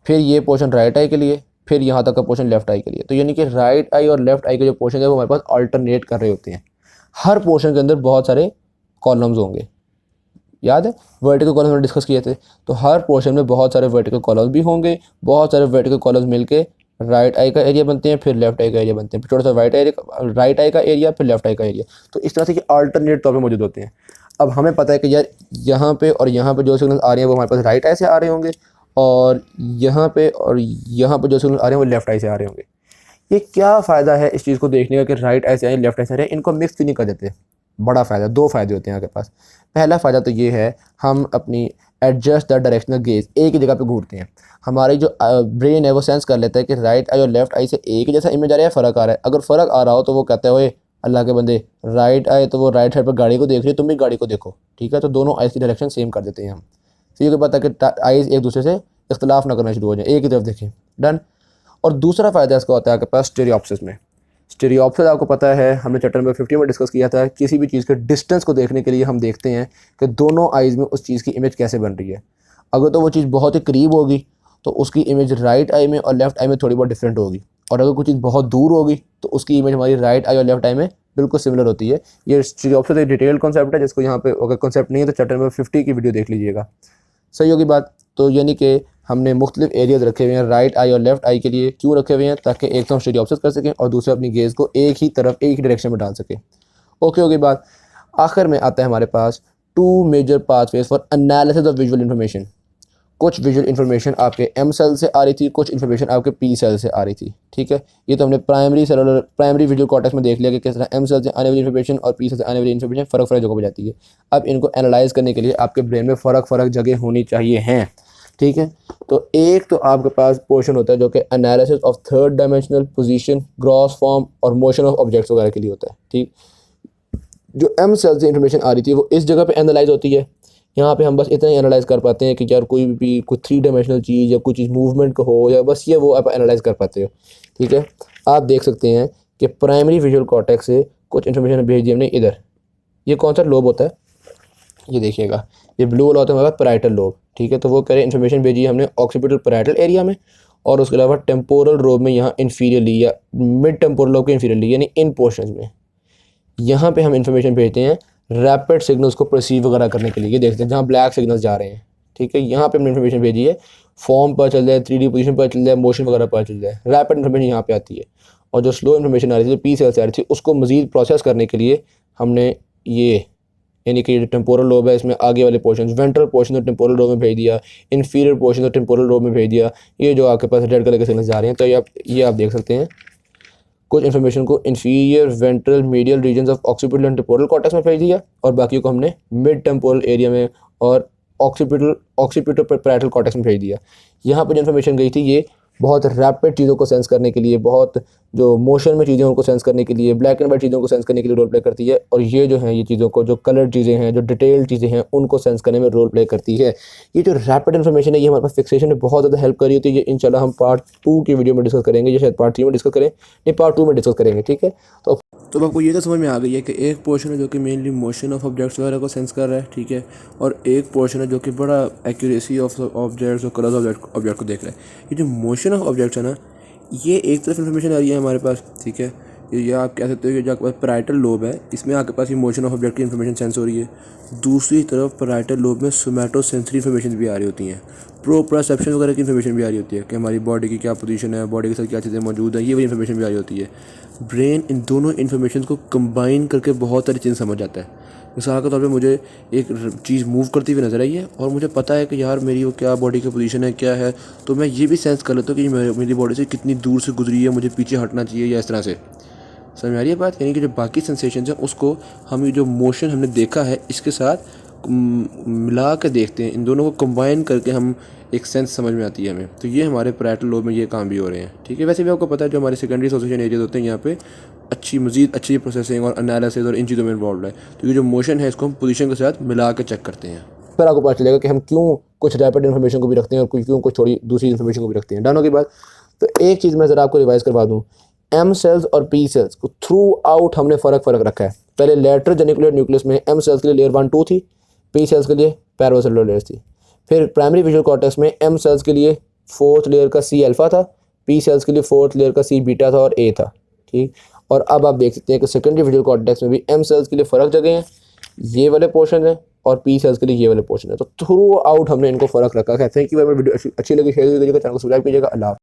फिर ये पोर्शन राइट आई के लिए, फिर यहाँ तक का पोर्शन लेफ्ट आई के लिए। तो यानी कि राइट आई और लेफ्ट आई के जो पोर्शन है वो हमारे पास अल्टरनेट कर रहे होते हैं। हर पोर्शन के अंदर बहुत सारे कॉलम्स होंगे, याद है वर्टिकल कॉलम हमने डिस्कस किए थे। तो हर पोर्शन में बहुत सारे वर्टिकल कॉलम्स भी होंगे, बहुत सारे वर्टिकल कॉलम्स मिलके राइट आई का एरिया बनते हैं, फिर लेफ्ट आई का एरिया बनते हैं, फिर थोड़ा सा राइट आई का एरिया, फिर लेफ्ट आई का एरिया। तो इस तरह से ये अल्टरनेट तौर पे मौजूद होते हैं। अब हमें पता है कि यार यहाँ पे और यहाँ पे जो सिग्नल आ रहे हैं वो हमारे पास राइट आई से आ रहे होंगे और यहाँ पे जो सिग्नल आ रहे हैं वो लेफ्ट आई से आ रहे होंगे। ये क्या फ़ायदा है इस चीज़ को देखने का कि राइट आई से आए लेफ्ट आई से आ रहे हैं, इनको मिक्स भी नहीं कर देते। बड़ा फ़ायदा, दो फ़ायदे होते हैं आपके पास। पहला फ़ायदा तो ये है हम अपनी एडजस्ट द डायरेक्शनल गेज एक ही जगह पे घूरते हैं। हमारी जो ब्रेन है वो सेंस कर लेता है कि राइट आई और लेफ्ट आई से एक ही जैसा इमेज आ रहा है, फ़र्क आ रहा है। अगर फ़र्क आ रहा हो तो वो कहता है ओए अल्लाह के बंदे, राइट आई तो वो राइट साइड पर गाड़ी को देख रही है, तुम भी गाड़ी को देखो। ठीक है, तो दोनों आइज़ की डायरेक्शन सेम कर देते हैं हम। तो ये तो पता है कि आइज़ एक दूसरे से इख्तलाफ ना करना शुरू हो जाए, एक ही तरफ देखें। डन। और दूसरा फ़ायदा इसका होता है आपके पास स्टीरियोप्सिस में। स्टीरियोप्सिस आपको पता है, हमने चैप्टर नंबर 50 में डिस्कस किया था। किसी भी चीज़ के डिस्टेंस को देखने के लिए हम देखते हैं कि दोनों आइज़ में उस चीज़ की इमेज कैसे बन रही है। अगर तो वो चीज़ बहुत ही करीब होगी तो उसकी इमेज राइट आई में और लेफ़्ट आई में थोड़ी बहुत डिफरेंट होगी, और अगर कोई चीज़ बहुत दूर होगी तो उसकी इमेज हमारी राइट आई और लेफ्ट आई में बिल्कुल सिमिलर होती है। ये स्टीरियोप्सिस एक डिटेल कॉन्सेप्ट है, जिसको यहाँ पे अगर कॉन्सेप्ट नहीं है तो चैप्टर नंबर 50 की वीडियो देख लीजिएगा। सही होगी बात। तो यानी कि हमने मुख्तलिफ एरियाज़ रखे हुए हैं राइट आई और लेफ्ट आई के लिए। क्यों रखे हुए हैं? ताकि एक तो हम स्टीरियोप्सिस कर सकें और दूसरे अपनी गेज़ को एक ही तरफ, एक ही डायरेक्शन में डाल सकें। ओके होगी बात। आखिर में आता है हमारे पास 2 major pathways for analysis of visual information. कुछ विजुअल इन्फॉर्मेशन आपके एम सेल से आ रही थी, कुछ इन्फॉर्मेशन आपके पी सेल से आ रही थी। ठीक है, ये तो हमने प्राइमरी विजुअल कॉर्टेक्स में देख लिया कि किस तरह एम सेल से आने वाली इन्फॉर्मेशन और पी सेल से आने वाली इन्फॉर्मेशन फ़र्क जगह पर जाती है। अब इनको एनालाइज करने के लिए आपके ब्रेन में फ़र्क जगह होनी चाहिए हैं। ठीक है, तो एक तो आपके पास पोर्शन होता है जो कि analysis of third dimensional position, gross form और मोशन ऑफ ऑब्जेक्ट्स वगैरह के लिए होता है। ठीक, जो एम सेल से इन्फॉर्मेशन आ रही थी वो इस जगह पे एनालाइज होती है। यहाँ पे हम बस इतना ही एनालाइज कर पाते हैं कि यार कोई 3 डायमेंशनल चीज़ या कोई चीज़ मूवमेंट का हो, या बस ये वो आप एनालाइज कर पाते हो। ठीक है, आप देख सकते हैं कि प्राइमरी विजुअल कॉर्टेक्स से कुछ इन्फॉर्मेशन भेज दी हमने इधर। ये कौन सा लोब होता है? ये देखिएगा, ये ब्लू वाला होता है हमारे पास पैराइटल लोब। ठीक है, तो वो कह रहे इन्फॉर्मेशन भेजी हमने ऑक्सीपिटल पैराइटल एरिया में, और उसके अलावा टेम्पोरल लोब में, यहाँ इन्फीरियरली या मिड टेम्पोरल लोब के इन्फीरियरली यानी इन पोर्शंस में। यहाँ पे हम इन्फॉर्मेशन भेजते हैं रैपिड सिग्नल्स को परसीव वगैरह करने के लिए। ये देखते हैं जहाँ ब्लैक सिग्नल्स जा रहे हैं। ठीक है, यहाँ पे हमने इन्फॉर्मेशन भेजी है, फॉर्म पर चल जाए, 3D पोजीशन पर चल जाए, मोशन वगैरह पर चल जाए, रैपिड इन्फॉर्मेशन यहाँ पे आती है। और जो स्लो इन्फॉर्मेशन आ रही थी, पी सेल से आ रही थी, उसको मज़ीद प्रोसेस करने के लिए हमने ये यानी कि टेम्पोरल लोब है, इसमें आगे वाले पोर्शन वेंट्रल पोर्शन तो टेम्पोरल लोब में भेज दिया, इन्फीरियर पोर्शन तो टेम्पोरल लोब में भेज दिया। ये जो आपके पास रेड कलर के सिग्नल्स जा रहे हैं, तो ये आप देख सकते हैं कुछ इन्फॉर्मेशन को inferior, ventral, medial regions of occipital and temporal cortex में भेज दिया, और बाकी को हमने मिड टेम्पोरल एरिया में और ऑक्सीपिटल पैराइटल कॉर्टेक्स में भेज दिया। यहाँ पर जो इन्फॉर्मेशन गई थी ये बहुत रैपिड चीज़ों को सेंस करने के लिए, बहुत जो मोशन में चीज़ें उनको सेंस करने के लिए, ब्लैक एंड वाइट चीज़ों को सेंस करने के लिए रोल प्ले करती है। और ये जो है ये चीज़ों को, जो कलर्ड चीज़ें हैं, जो डिटेल्ड चीज़ें हैं, उनको सेंस करने में रोल प्ले करती है। ये जो रैपिड इन्फॉर्मेशन है ये हमारे पास फिक्सेशन में बहुत ज़्यादा हेल्प कर रही होती है। ये इंशाल्लाह हम पार्ट 2 की वीडियो में डिस्कस करेंगे, या शायद पार्ट 3 में डिस्कस करें, नहीं पार्ट 2 में डिस्कस करेंगे। ठीक है, तो आपको ये तो समझ में आ गई है कि एक पोर्शन है जो कि मेनली मोशन ऑफ ऑब्जेक्ट्स वगैरह को सेंस कर रहा है। ठीक है, और एक पोर्शन है जो कि बड़ा एक्यूरेसी ऑफ ऑब्जेक्ट्स और कलर्स ऑब्जेक्ट को देख रहा है। ये जो मोशन ऑफ ऑब्जेक्ट्स है ना, ये एक तरफ इन्फॉर्मेशन आ रही है हमारे पास। ठीक है, ये आप कह सकते हो कि जो आपके पास पैराइटल लोब है, इसमें आपके पास ये मोशन ऑफ ऑब्जेक्ट की इन्फॉर्मेशन सेंस हो रही है। दूसरी तरफ पैराइटल लोब में सोमैटोसेंसरी इन्फॉर्मेशन भी आ रही होती हैं, प्रोप्रसेप्शन वगैरह की इन्फॉर्मेशन भी आ रही होती है कि हमारी बॉडी की क्या पोजीशन है, बॉडी के साथ क्या चीज़ें मौजूद हैं, ये वही इन्फॉर्मेशन भी आ रही होती है। ब्रेन इन दोनों इन्फॉर्मेशन को कंबाइन करके बहुत सारी चीज़ें समझ जाता है। मिसाल के तौर पे मुझे एक चीज़ मूव करती हुई नज़र आई है और मुझे पता है कि यार मेरी वो क्या बॉडी की पोजीशन है, क्या है, तो मैं ये भी सेंस कर लेता हूँ कि मेरी बॉडी से कितनी दूर से गुजरी है, मुझे पीछे हटना चाहिए, या इस तरह से। समझ में आ रही है बात? यानी कि जो बाकी सेंसेशंस हैं उसको हम, ये जो मोशन हमने देखा है इसके साथ मिला के देखते हैं, इन दोनों को कंबाइन करके हम एक सेंस समझ में आती है हमें। तो ये हमारे पैराइटल लोब में ये काम भी हो रहे हैं। ठीक है, वैसे भी आपको पता है जो हमारे सेकेंडरी एसोसिएशन एरियाज होते हैं यहाँ पे मज़ीद अच्छी प्रोसेसिंग और एनालिसिस और इन चीज़ों में इन्वॉल्व है। तो ये जो मोशन है इसको हम पोजीशन के साथ मिला के चेक करते हैं, फिर आपको पता चलेगा कि हम क्यों कुछ रैपिड इन्फॉर्मेशन को भी रखते हैं और क्यों कुछ थोड़ी दूसरी इन्फॉर्मेशन को भी रखते हैं। डन की बात। तो एक चीज़ मैं ज़रा आपको रिवाइज़ करवा दूँ, एम सेल्स और पी सेल्स को थ्रू आउट हमने फ़र्क रखा है। पहले लेटरल जेनिकुलर न्यूक्लियस में एम सेल्स के लिए लेयर 1 2 थी, पी सेल्स के लिए पैरासेलुलर लेयर्स थी। फिर प्राइमरी विजुअल कॉर्टेक्स में एम सेल्स के लिए 4th लेयर का सी अल्फा था, पी सेल्स के लिए 4th लेयर का सी बीटा था और ए था। ठीक, और अब आप देख सकते हैं कि सेकेंडरी विजुअल कॉर्टेक्स में भी एम सेल्स के लिए फ़र्क जगह हैं, ये वाले पोर्शन है, और पी सेल्स के लिए ये वाले पोर्शन है। तो थ्रू आउट हमने इनको फ़र्क रखा है। Thank you very much. Video अच्छी लगी शेयर कीजिएगा, चैनल को सब्सक्राइब कीजिएगा। अल्लाह।